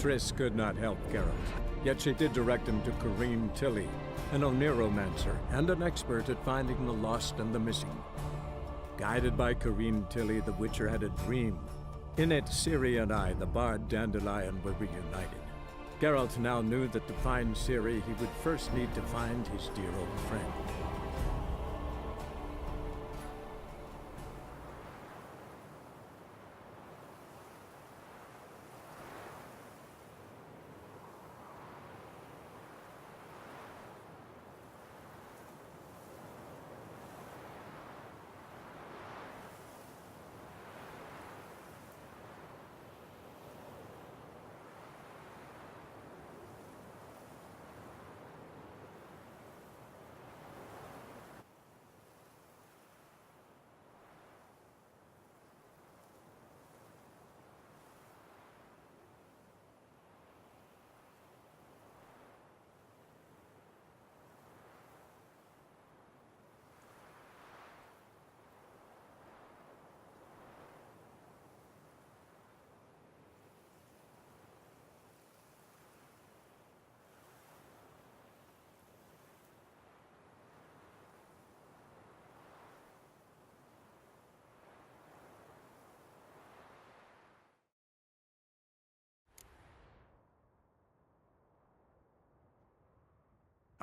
Triss could not help Geralt, yet she did direct him to Corrine Tilly, an Oniromancer and an expert at finding the lost and the missing. Guided by Corrine Tilly, the Witcher had a dream. In it, Ciri and I, the bard Dandelion, were reunited. Geralt now knew that to find Ciri, he would first need to find his dear old friend.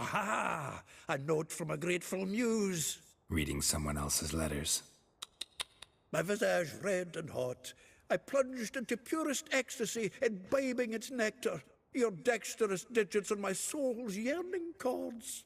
Aha! A note from a grateful muse. Reading someone else's letters. My visage red and hot, I plunged into purest ecstasy, imbibing its nectar. Your dexterous digits on my soul's yearning chords.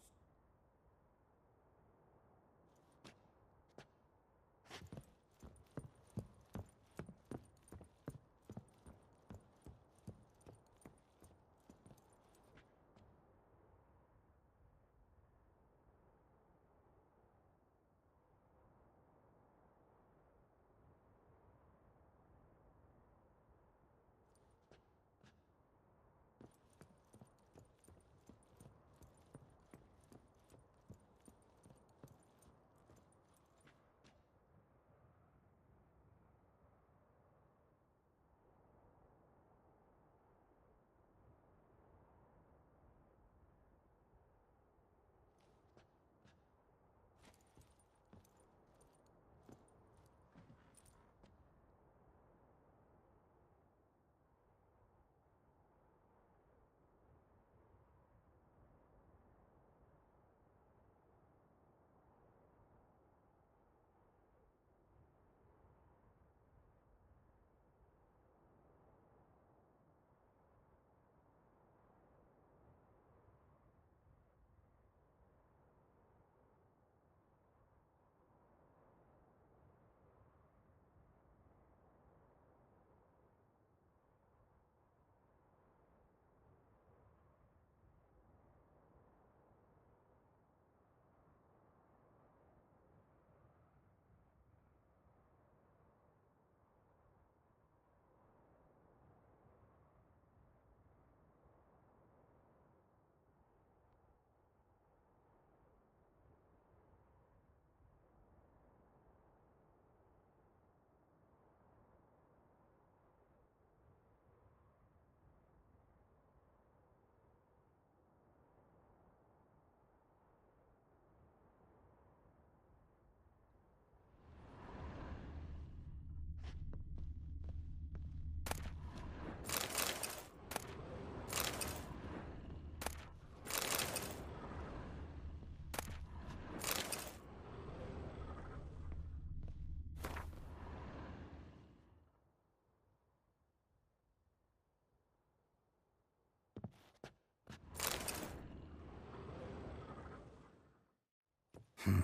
Hmm.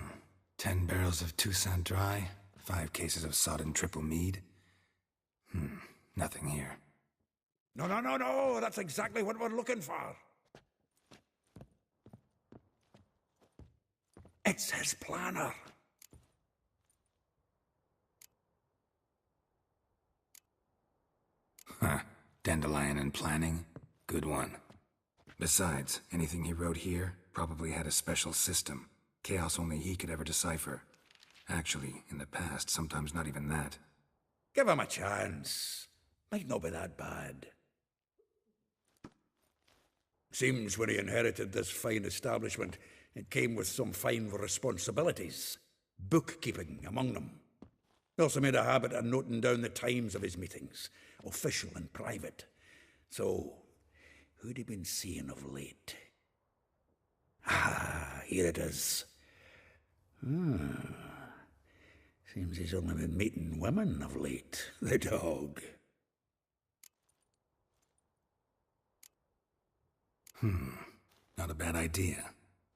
10 barrels of Toussaint Dry, 5 cases of sodden triple mead. Nothing here. No, that's exactly what we're looking for. It's his planner. Huh. Dandelion and planning? Good one. Besides, anything he wrote here probably had a special system. Chaos only he could ever decipher. Actually, in the past, sometimes not even that. Give him a chance. Might not be that bad. Seems when he inherited this fine establishment, it came with some fine responsibilities, bookkeeping among them. He also made a habit of noting down the times of his meetings, official and private. So, who'd he been seeing of late? Ah, here it is. Seems he's only been meeting women of late, the dog. Not a bad idea.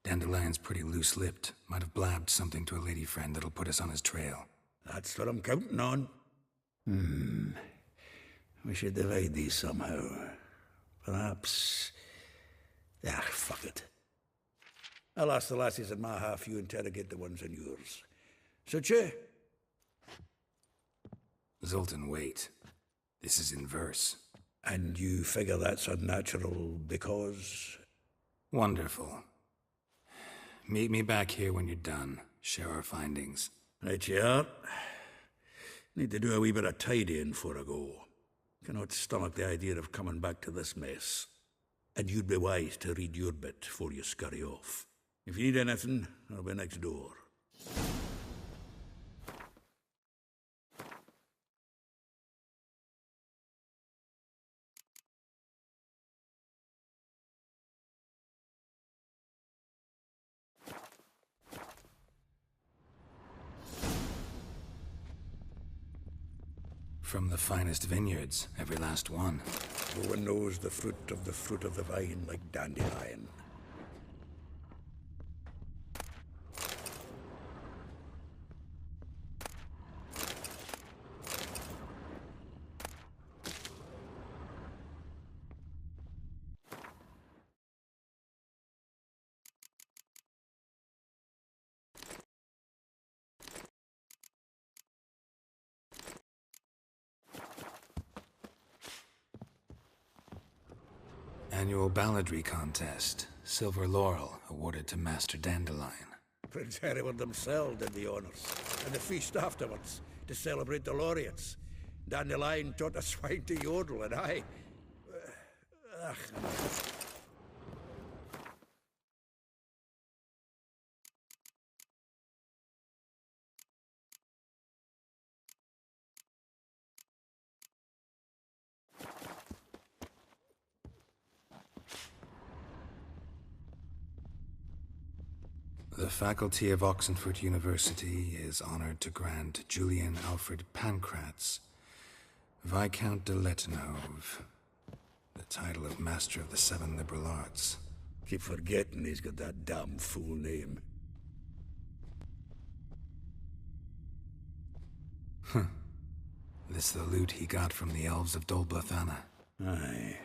Dandelion's pretty loose-lipped. Might have blabbed something to a lady friend that'll put us on his trail. That's what I'm counting on. We should divide these somehow. Perhaps... fuck it. I'll ask the lassies in my half, you interrogate the ones in yours. Suit you? Zoltan, wait. This is in verse. And you figure that's unnatural because... Wonderful. Meet me back here when you're done. Share our findings. Right you are. Need to do a wee bit of tidying before I go. Cannot stomach the idea of coming back to this mess. And you'd be wise to read your bit before you scurry off. If you need anything, I'll be next door. From the finest vineyards, every last one. No one knows the fruit of the vine like Dandelion. Annual balladry contest. Silver laurel awarded to Master Dandelion. Prince Hereward himself did the honors, and the feast afterwards, to celebrate the laureates. Dandelion taught a swine to yodel, and I... The faculty of Oxenford University is honored to grant Julian Alfred Pancratz, Viscount de Letenhove, the title of Master of the Seven Liberal Arts. Keep forgetting he's got that damn fool name. This the loot he got from the elves of Dol Blathanna. Aye.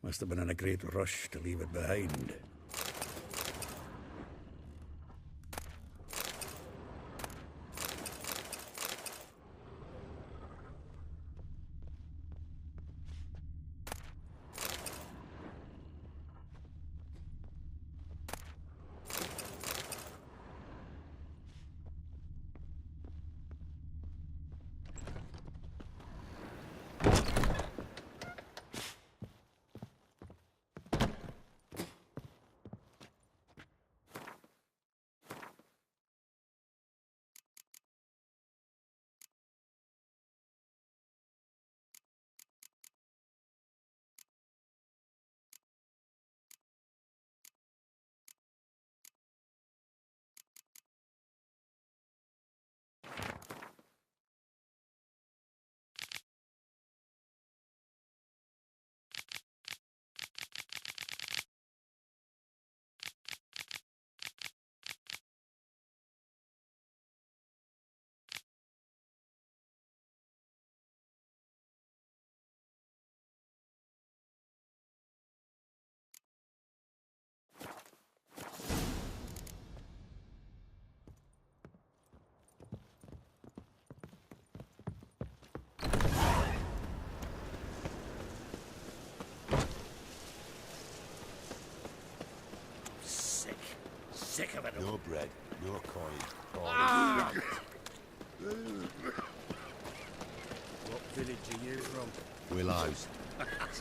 Must have been in a great rush to leave it behind. Sick of it all. Your bread, your coin. What village are you from? Willows.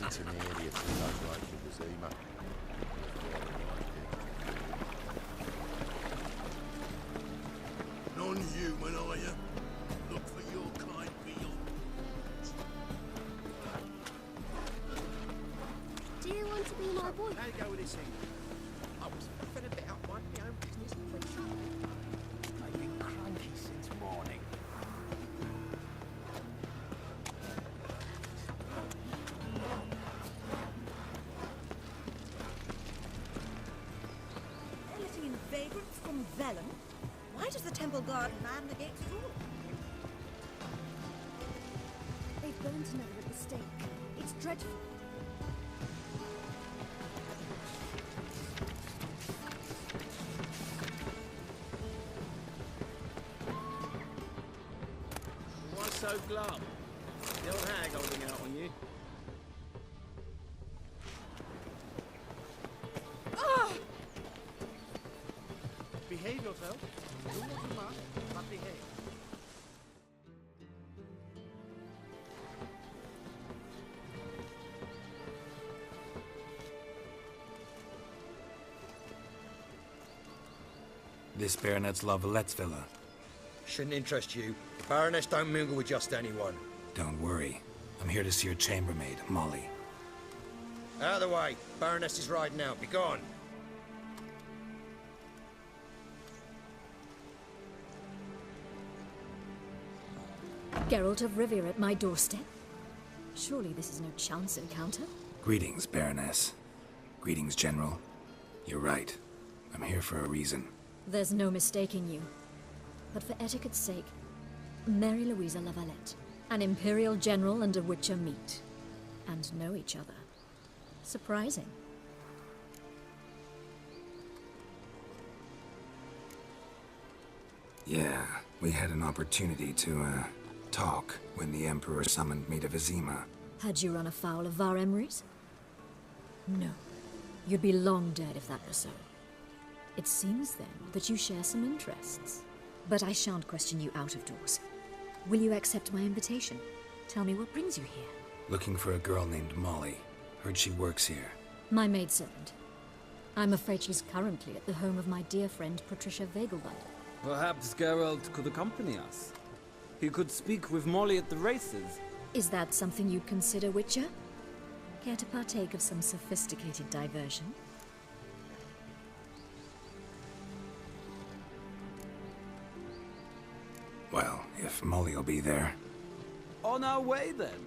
It's an area to those like Zima. when I look for your kind beyond. Do you want to be my boy? How you go with this thing? I was fed a bit out my own business. I've been cranky since morning. They're letting in vagrants from Vellum? Why does the temple guard man the gates at all? They've burned another at the stake. It's dreadful. Why so glum? The old hag holding out on you. Behave yourself. Do what you must, but behave. This Baronet's La Vallette's villa. Shouldn't interest you. Baroness don't mingle with just anyone. Don't worry. I'm here to see your chambermaid, Molly. Out of the way. Baroness is riding out. Be gone. Geralt of Rivia at my doorstep? Surely this is no chance encounter? Greetings, Baroness. Greetings, General. You're right. I'm here for a reason. There's no mistaking you. But for etiquette's sake, Mary Louisa La Valette, an Imperial General and a Witcher meet. And know each other. Surprising. Yeah, we had an opportunity to, talk when the Emperor summoned me to Vizima. Had you run afoul of Var Emrys? No. You'd be long dead if that were so. It seems, then, that you share some interests. But I shan't question you out of doors. Will you accept my invitation? Tell me what brings you here. Looking for a girl named Molly. Heard she works here. My maidservant. I'm afraid she's currently at the home of my dear friend Patricia Vegelbud. Perhaps Geralt could accompany us. He could speak with Molly at the races. Is that something you'd consider, Witcher? Care to partake of some sophisticated diversion? Well, if Molly'll be there. On our way, then.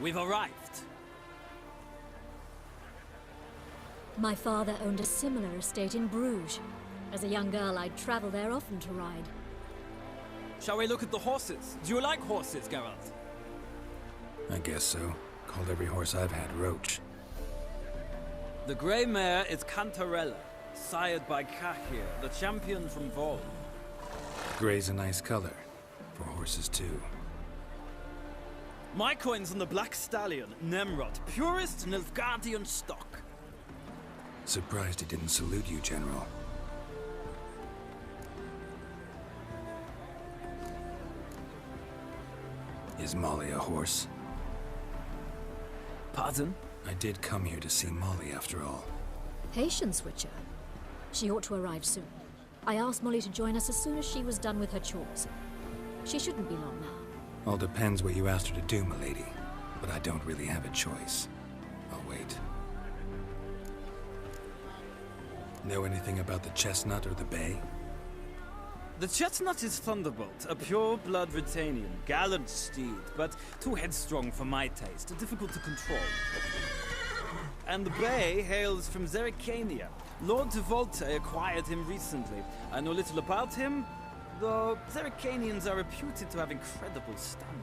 We've arrived. My father owned a similar estate in Bruges. As a young girl, I'd travel there often to ride. Shall we look at the horses? Do you like horses, Geralt? I guess so. Called every horse I've had Roach. The grey mare is Cantarella, sired by Cahir, the champion from Vol. Gray's a nice color. For horses, too. My coin's on the Black Stallion, Nemrod, purest Nilfgaardian stock. Surprised he didn't salute you, General. Is Molly a horse? Pardon? I did come here to see Molly, after all. Patience, Witcher. She ought to arrive soon. I asked Molly to join us as soon as she was done with her chores. She shouldn't be long now. All depends what you asked her to do, milady. But I don't really have a choice. I'll wait. Know anything about the Chestnut or the Bay? The Chestnut is Thunderbolt, a pure-blood Britannian, gallant steed, but too headstrong for my taste, difficult to control. And the Bay hails from Zerrikania. Lord Tevolte acquired him recently. I know little about him, though Zerrikanians are reputed to have incredible stamina.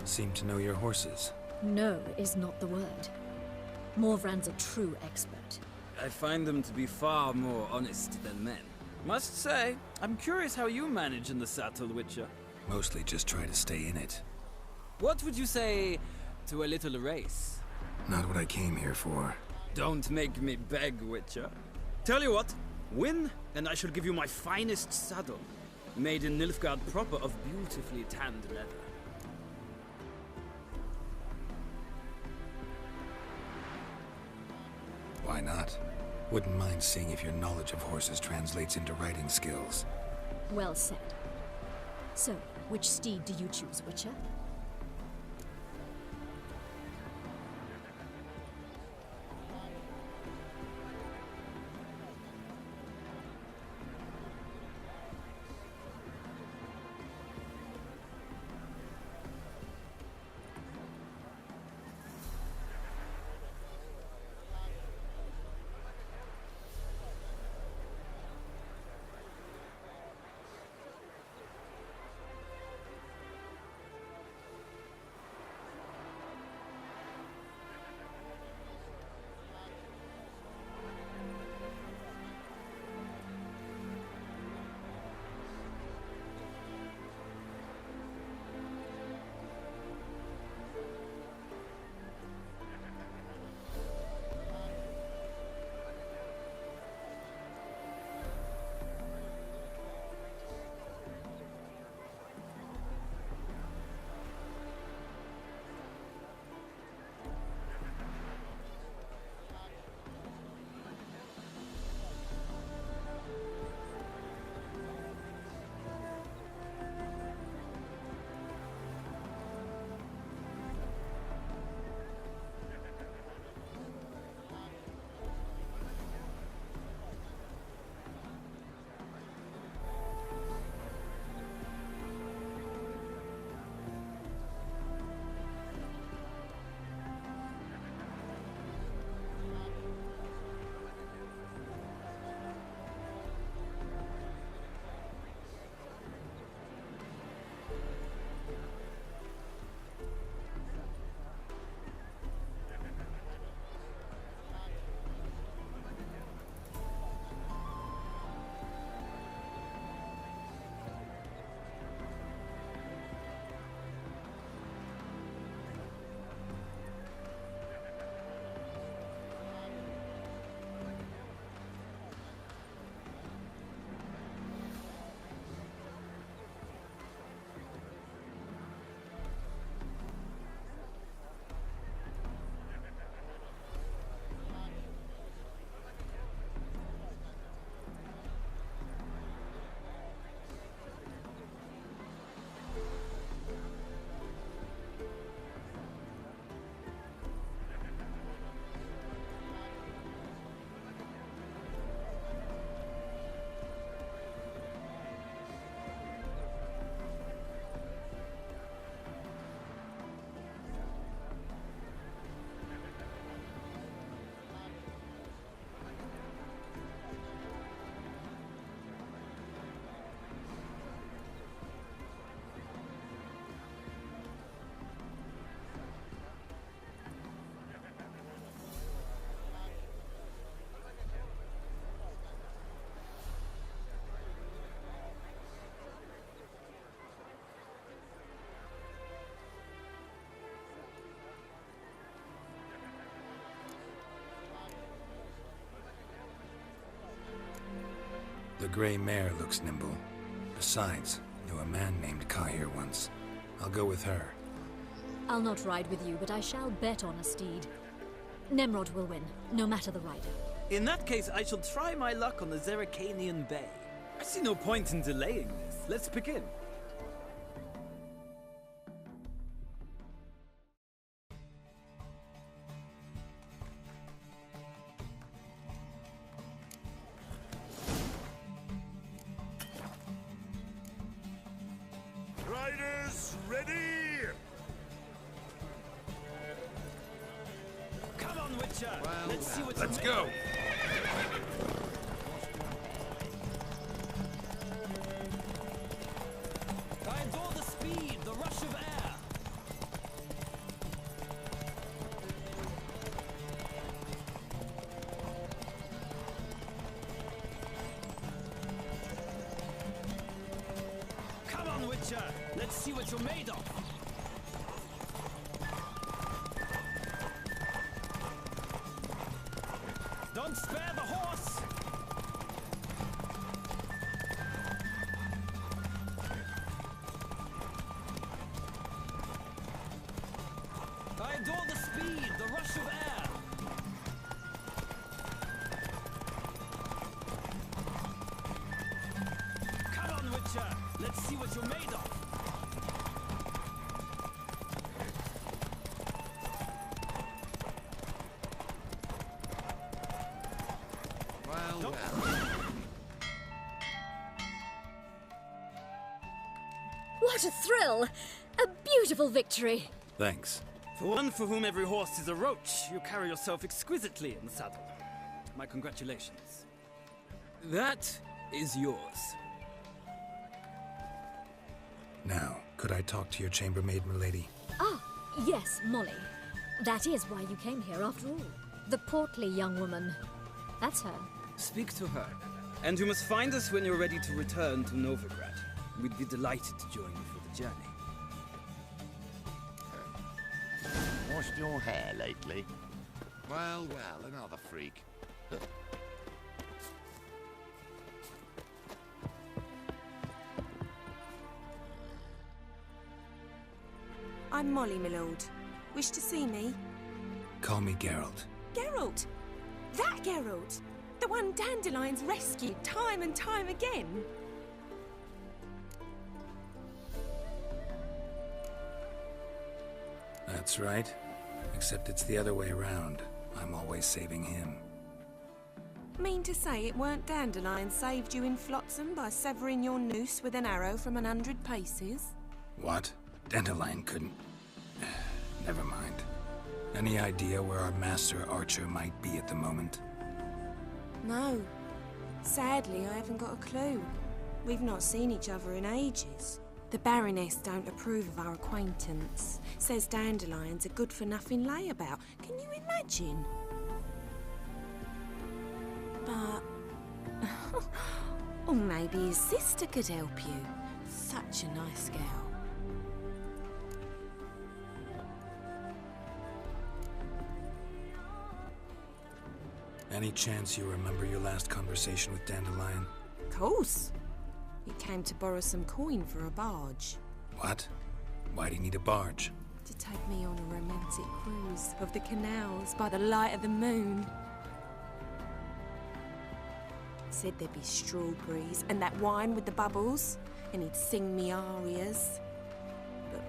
Seem to know your horses. No is not the word. Morvran's a true expert. I find them to be far more honest than men. Must say, I'm curious how you manage in the saddle, Witcher. Mostly just try to stay in it. What would you say to a little race? Not what I came here for. Don't make me beg, Witcher. Tell you what, win, and I shall give you my finest saddle, made in Nilfgaard proper of beautifully tanned leather. Why not? Wouldn't mind seeing if your knowledge of horses translates into riding skills. Well said. So, which steed do you choose, Witcher? The gray mare looks nimble. Besides, knew a man named Kahir once. I'll go with her. I'll not ride with you, but I shall bet on a steed. Nemrod will win, no matter the rider. In that case, I shall try my luck on the Zerrikanian Bay. I see no point in delaying this. Let's begin. Spears ready! Come on, Witcher! Let's see what Let's go! I adore the speed, the rush of air. Come on, Witcher! Let's see what you're made of. Don't spare the horse! I adore the speed, the rush of air. Come on, Witcher! Let's see what you're made of. Well, well. What a thrill! A beautiful victory! Thanks. For one for whom every horse is a roach, you carry yourself exquisitely in the saddle. My congratulations. That is yours. Now, could I talk to your chambermaid, milady? Ah, yes, Molly. That is why you came here after all. The portly young woman. That's her. Speak to her. And you must find us when you're ready to return to Novigrad. We'd be delighted to join you for the journey. Washed your hair lately? Well, well, another freak. I'm Molly, my lord. Wish to see me? Call me Geralt. Geralt! That Geralt! The one Dandelion's rescued time and time again! That's right. Except it's the other way around. I'm always saving him. Mean to say it weren't Dandelion saved you in Flotsam by severing your noose with an arrow from 100 paces? What? Dandelion couldn't... Never mind. Any idea where our master archer might be at the moment? No. Sadly, I haven't got a clue. We've not seen each other in ages. The Baroness don't approve of our acquaintance. Says Dandelion's a good-for-nothing layabout. Can you imagine? But... or maybe his sister could help you. Such a nice girl. Any chance you remember your last conversation with Dandelion? Course. He came to borrow some coin for a barge. What? Why'd he need a barge? To take me on a romantic cruise of the canals by the light of the moon. Said there'd be strawberries and that wine with the bubbles, and he'd sing me arias. But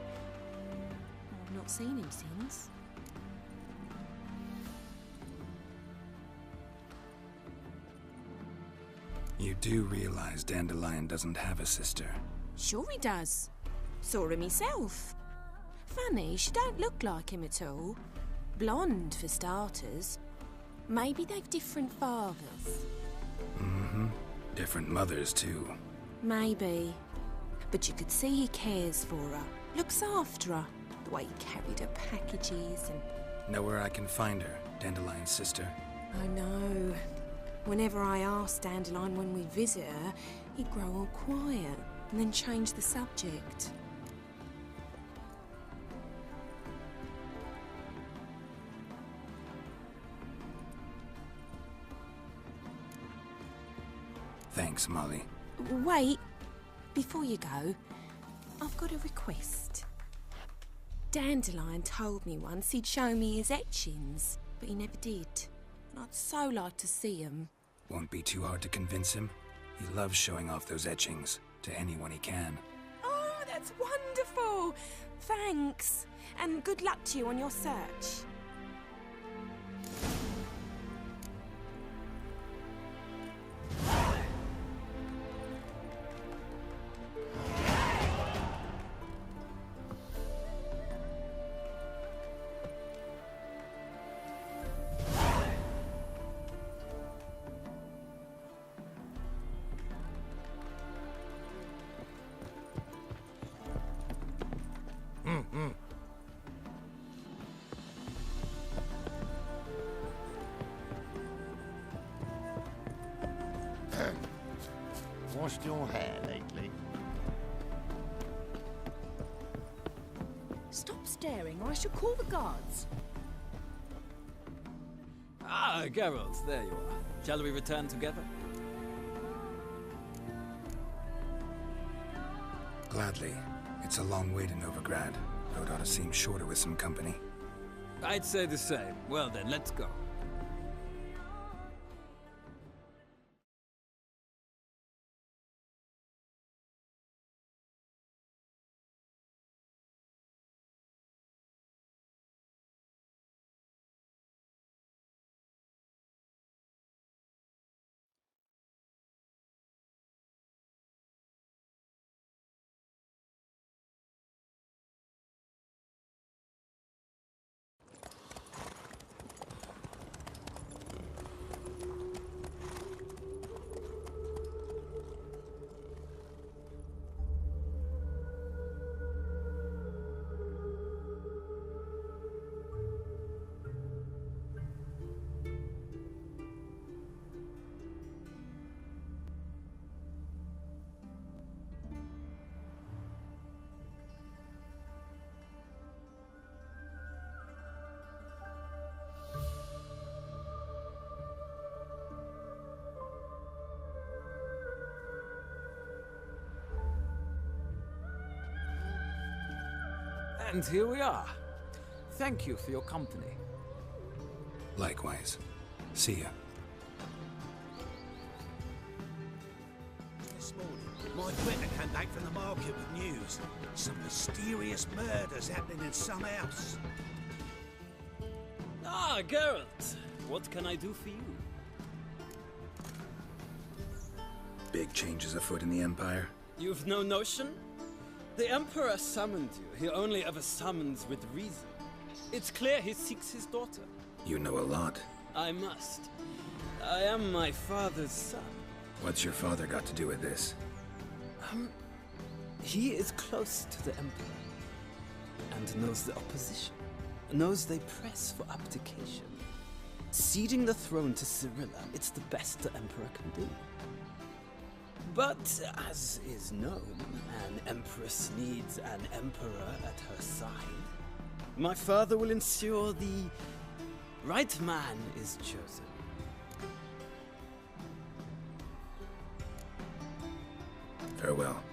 I've not seen him since. You do realize Dandelion doesn't have a sister. Sure he does. Saw him myself. Funny, she don't look like him at all. Blonde, for starters. Maybe they've different fathers. Mm-hmm. Different mothers, too. Maybe. But you could see he cares for her. Looks after her. The way he carried her packages and... Know where I can find her, Dandelion's sister? I know. Whenever I asked Dandelion when we'd visit her, he'd grow all quiet and then change the subject. Thanks, Molly. Wait. Before you go, I've got a request. Dandelion told me once he'd show me his etchings, but he never did. And I'd so like to see them. Won't be too hard to convince him. He loves showing off those etchings to anyone he can. Oh, that's wonderful! Thanks. And good luck to you on your search. Washed your hair lately? Stop staring or I shall call the guards. Ah, Geralt, there you are. Shall we return together? Gladly. It's a long way to Novigrad. Road ought to seem shorter with some company. I'd say the same. Well then, let's go. And here we are. Thank you for your company. Likewise. See ya. This morning, my friend came back from the market with news. Some mysterious murders happening in some house. Ah, Geralt. What can I do for you? Big changes afoot in the Empire. You've no notion? The Emperor summoned you. He only ever summons with reason. It's clear he seeks his daughter. You know a lot. I must. I am my father's son. What's your father got to do with this? He is close to the Emperor. And knows the opposition. Knows they press for abdication. Ceding the throne to Cirilla, it's the best the Emperor can do. But, as is known, an empress needs an emperor at her side. My father will ensure the right man is chosen. Farewell.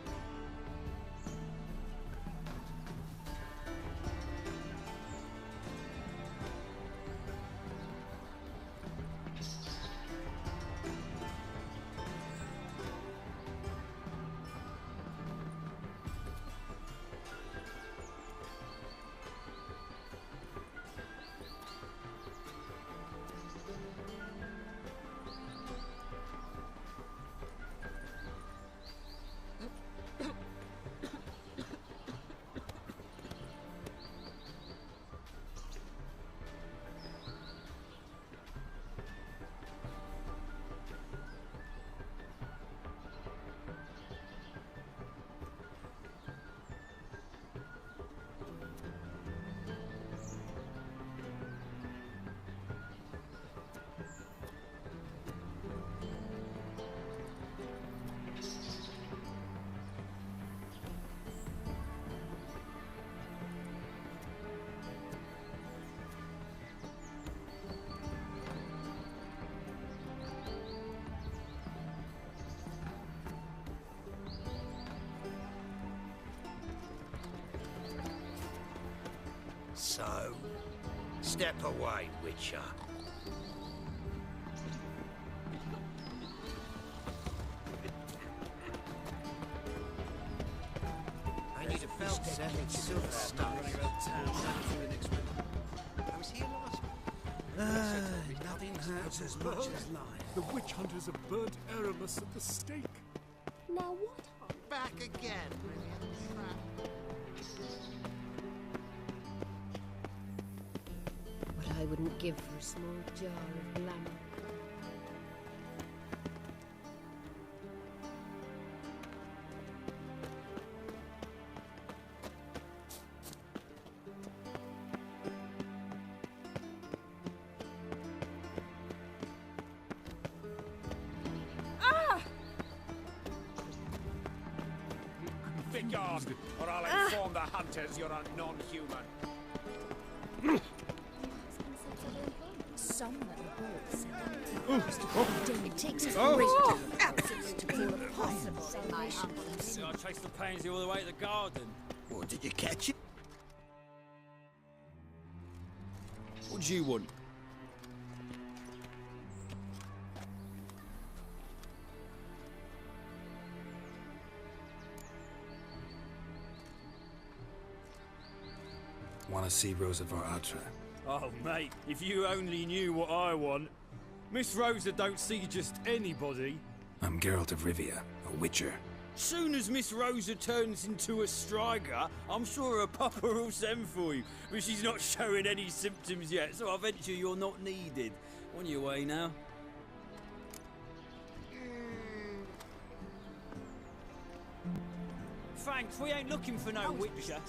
So, step away, Witcher. I need a felt set with silver stuff. I was here last week. Nothing hurts as much as life. The witch hunters have burnt Aramis at the stake. Now what? Back again. What I wouldn't give for a small jar of glamour. guard, or I'll inform the hunters you're a non-human. Some little boy said it takes a great absence to call a possible in my humble I traced the pansy all the way to the garden. What, did you catch it? What do you want? Want to see Rosa var Atra? Oh, mate, if you only knew what I want. Miss Rosa don't see just anybody. I'm Geralt of Rivia, a witcher. Soon as Miss Rosa turns into a striker, I'm sure her papa will send for you. But she's not showing any symptoms yet, so I venture you're not needed. On your way now. Thanks, we ain't looking for no witcher.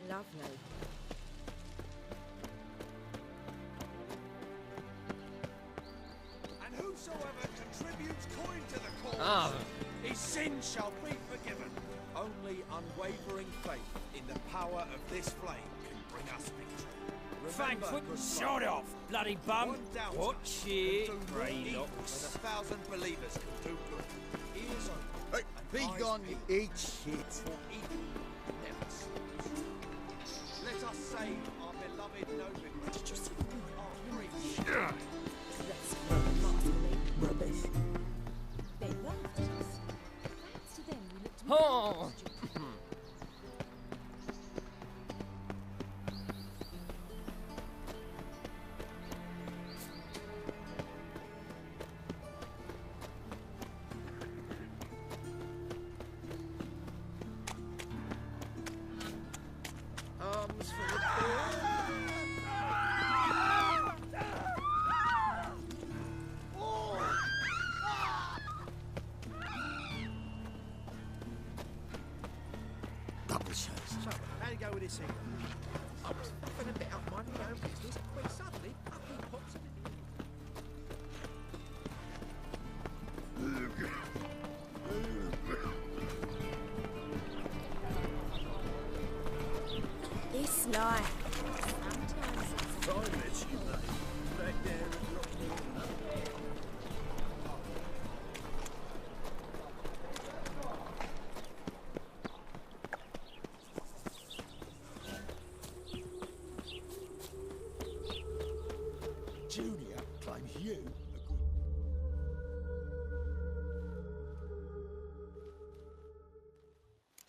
Lovely. And whosoever contributes coin to the cause, his sin shall be forgiven. Only unwavering faith in the power of this flame can bring us victory. Thanks, Remember, we good shot brother, off, bloody bum. one doubter Watch can it, do good Grey evil, Locks. and 1,000 believers can do good. Ears open. Be and eyes gone, you peeled. eat shit. For evil never sleeps. Let us save our beloved Novigrad. Did you see our preach? Rubbish. They laughed at us. Perhaps to them we looked Oh! arms for the poor. Double shows. So, how do you go with this here? I was faffing about minding my own business when suddenly up he pops in. This life. Toilet, you know. Back there and locked in. Junior claims you are good.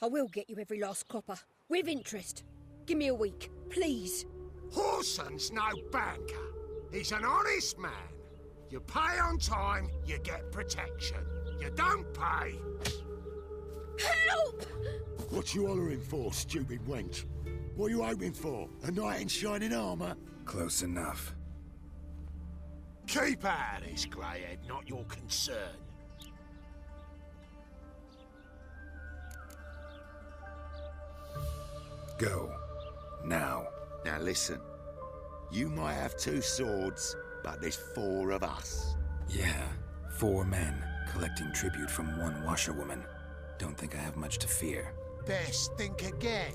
I will get you every last copper. With interest. Give me a week, please. Horson's no banker. He's an honest man. You pay on time, you get protection. You don't pay. Help! What you hollering for, stupid wench? What are you hoping for? A knight in shining armour? Close enough. Keep out of this, Greyhead, not your concern. Go. Now. Now listen. You might have 2 swords, but there's 4 of us. Yeah, 4 men collecting tribute from 1 washerwoman. Don't think I have much to fear. Best think again.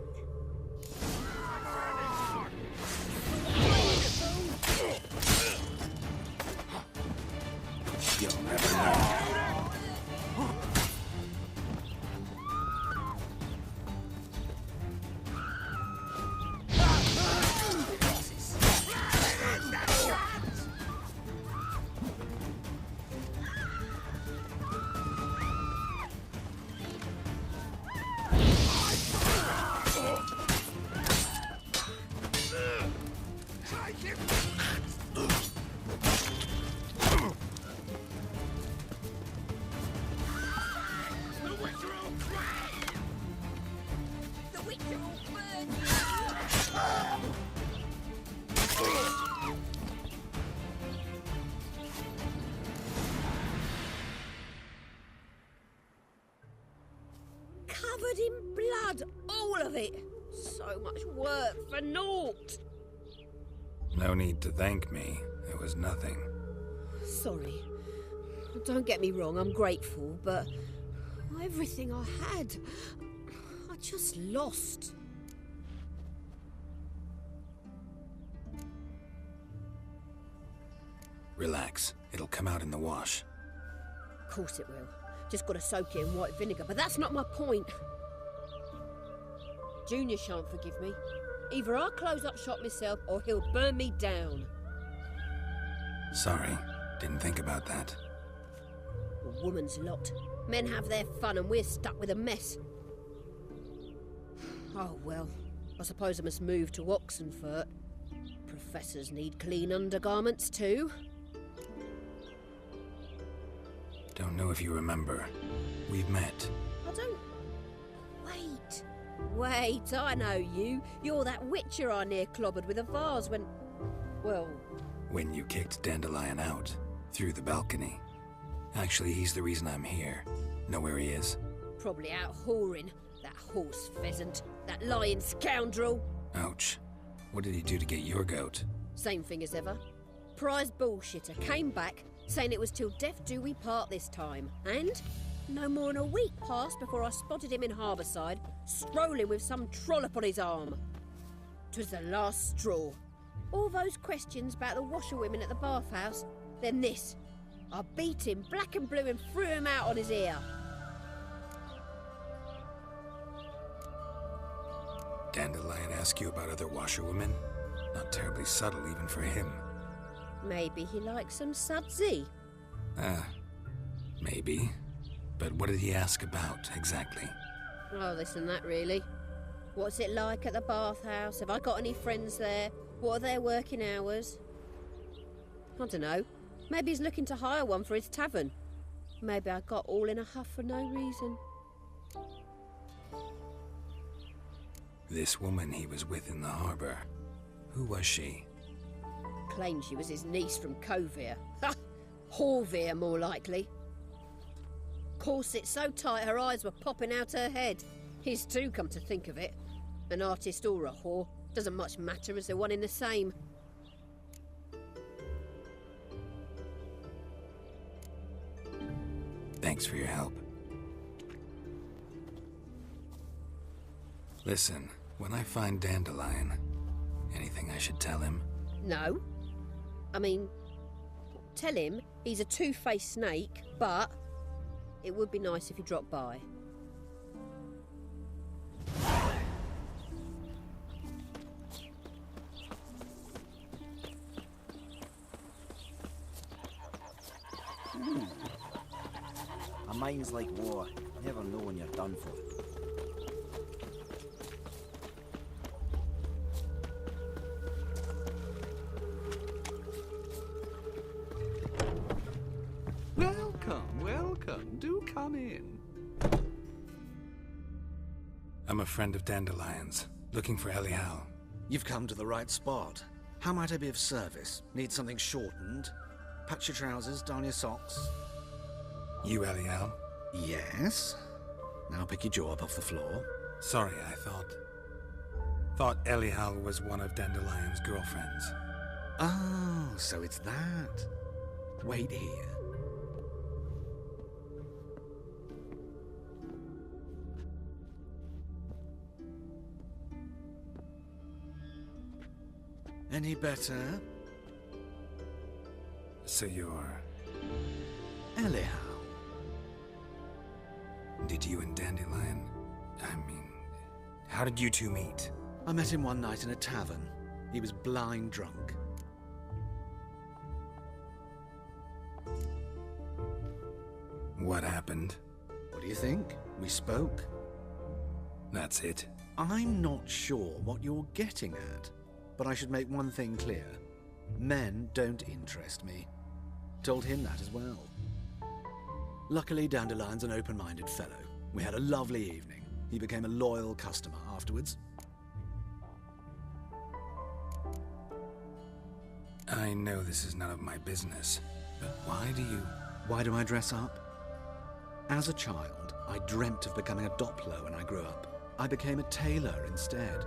You'll never know. of it. So much work for naught. No need to thank me. It was nothing. Sorry. Don't get me wrong, I'm grateful, but everything I had, I just lost. Relax. It'll come out in the wash. Of course it will. Just gotta soak it in white vinegar, but that's not my point. Junior shan't forgive me. Either I'll close up shop myself or he'll burn me down. Sorry. Didn't think about that. A woman's lot. Men have their fun and we're stuck with a mess. Oh well, I suppose I must move to Oxenfurt. Professors need clean undergarments too. Don't know if you remember. We've met. I don't... Wait, I know you. You're that witcher I near clobbered with a vase when... Well... When you kicked Dandelion out. Through the balcony. Actually, he's the reason I'm here. Know where he is? Probably out whoring. That horse pheasant. That lying scoundrel. Ouch. What did he do to get your goat? Same thing as ever. Prize bullshitter came back, saying it was till death do we part this time. And no more than a week passed before I spotted him in Harbourside, strolling with some trollop on his arm. 'Twas the last straw. All those questions about the washerwomen at the bathhouse, then this. I beat him black and blue and threw him out on his ear. Dandelion ask you about other washerwomen? Not terribly subtle even for him. Maybe he likes some sudsy. Maybe. But what did he ask about, exactly? Oh, this and that, really. What's it like at the bathhouse? Have I got any friends there? What are their working hours? I don't know. Maybe he's looking to hire one for his tavern. Maybe I got all in a huff for no reason. This woman he was with in the harbour. Who was she? Claimed she was his niece from Kovir. Ha! Horvir, more likely. Corset so tight her eyes were popping out her head. His too, come to think of it. An artist or a whore. Doesn't much matter as they're one in the same. Thanks for your help. Listen, when I find Dandelion, anything I should tell him? No. I mean, tell him he's a two-faced snake, but it would be nice if he dropped by. A mind's like war. Never know when you're done for. Welcome. Do come in. I'm a friend of Dandelion's, looking for Elial. You've come to the right spot. How might I be of service? Need something shortened? Patch your trousers, darn your socks. You Elial? Yes. Now pick your jaw up off the floor. Sorry, I thought Elial was one of Dandelion's girlfriends. Oh, so it's that. Wait here. Any better? So you're... Elial. Did you and Dandelion... how did you two meet? I met him one night in a tavern. He was blind drunk. What happened? What do you think? We spoke. That's it? I'm not sure what you're getting at. But I should make one thing clear. Men don't interest me. Told him that as well. Luckily, Dandelion's an open-minded fellow. We had a lovely evening. He became a loyal customer afterwards. I know this is none of my business, but why do I dress up? As a child, I dreamt of becoming a Doppler when I grew up. I became a tailor instead.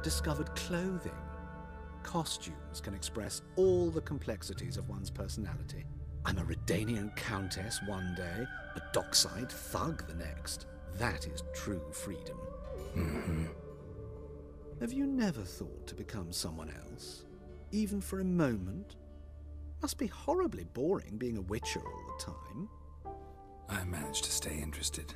Discovered clothing. Costumes can express all the complexities of one's personality. I'm a Redanian countess one day, a dockside thug the next. That is true freedom. Mm-hmm. Have you never thought to become someone else? Even for a moment? Must be horribly boring being a witcher all the time. I managed to stay interested.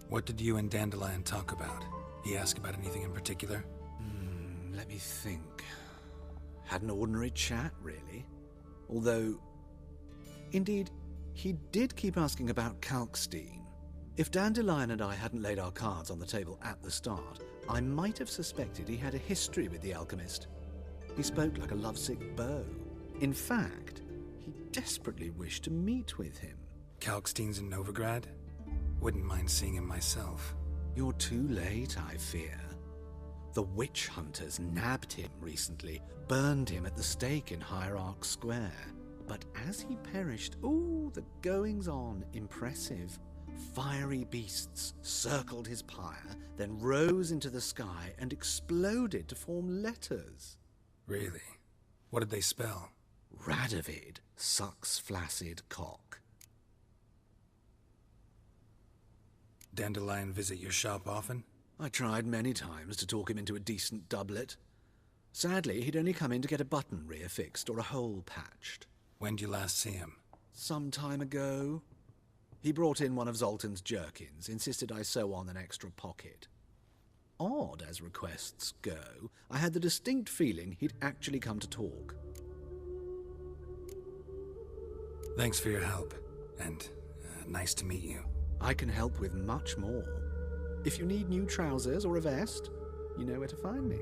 What did you and Dandelion talk about? He asked about anything in particular? Let me think. Had an ordinary chat, really. Although, indeed, he did keep asking about Kalkstein. If Dandelion and I hadn't laid our cards on the table at the start, I might have suspected he had a history with the alchemist. He spoke like a lovesick beau. In fact, he desperately wished to meet with him. Kalkstein's in Novigrad? Wouldn't mind seeing him myself. You're too late, I fear. The witch hunters nabbed him recently, burned him at the stake in Hierarch Square. But as he perished, the goings-on, impressive. Fiery beasts circled his pyre, then rose into the sky and exploded to form letters. Really? What did they spell? Radovid sucks flaccid cock. Dandelion visit your shop often? I tried many times to talk him into a decent doublet. Sadly, he'd only come in to get a button reaffixed or a hole patched. When did you last see him? Some time ago. He brought in one of Zoltan's jerkins, insisted I sew on an extra pocket. Odd as requests go, I had the distinct feeling he'd actually come to talk. Thanks for your help, and nice to meet you. I can help with much more. If you need new trousers or a vest, you know where to find me.